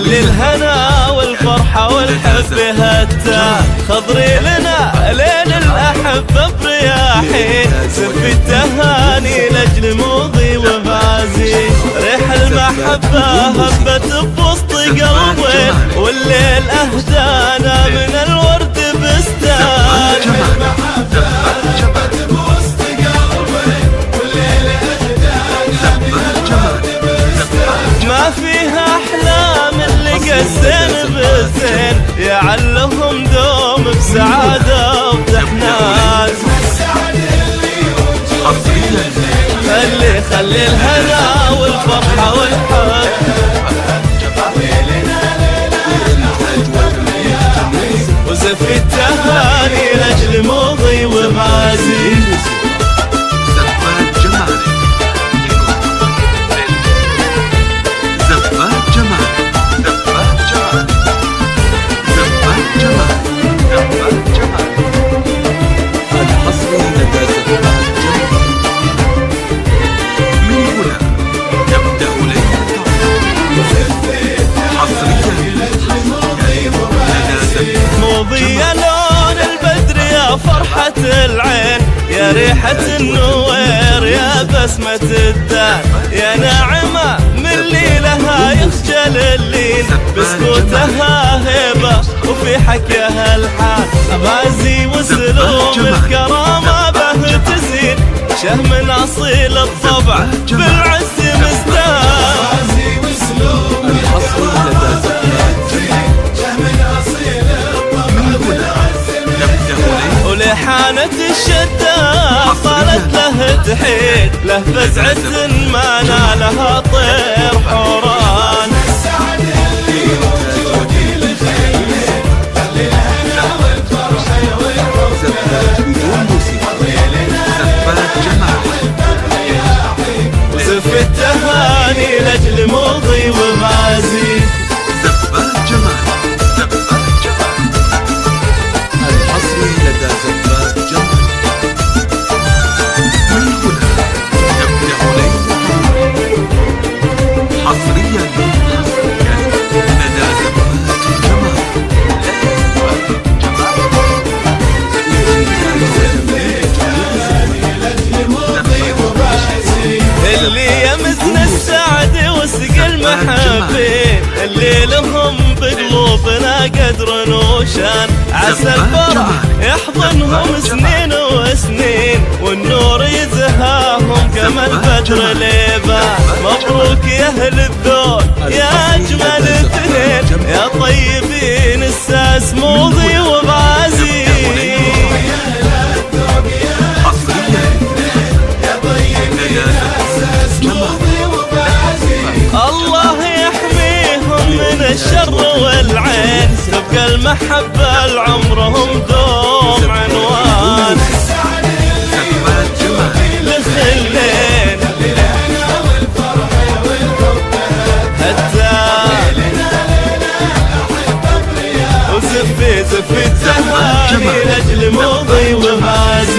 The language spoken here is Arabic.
خلي الهنا والفرحة والحب هتا خضري لنا لين الأحبة برياحي سفي التهاني لأجل موضي وفازي ريح المحبة هبت بوسط قلبي والليل أهدانا من الورد بستان ما فيها أحلام اللي قسين بالزين يعلهم دوم بسعادة وتحنان خلي الهنا والفرحة والحب وزفي التهاني لأجل موضي ومعازي موضية لون البدر يا فرحة العين يا ريحة النوير يا بسمة الدار يا ناعمة من ليلها يخجل اللين بسكوتها هيبة وفي حكيها الحال غازي وسلوم الكرامة به تزين شهم أصيل الطبع بالعز مزدان ولحانة الشدة صارت له تحيد له فزعة ما نالها طير حوران وزف التهاني لأجل موضي ومازي اللي يمسنا السعد وسق المحبين اللي لهم بقلوبنا قدر وشان عسى الفرح يحضنهم سنين وسنين والنور يزهاهم كما البدر ليبان مبروك يا اهل الذوق يا اجمل اثنين يا طيبين الساس موضي وبعزي الله يحميهم من الشر والعين تبقى المحبة لعمرهم دوم عنوان لخلين وزفي التهاني لأجل موضي ومازي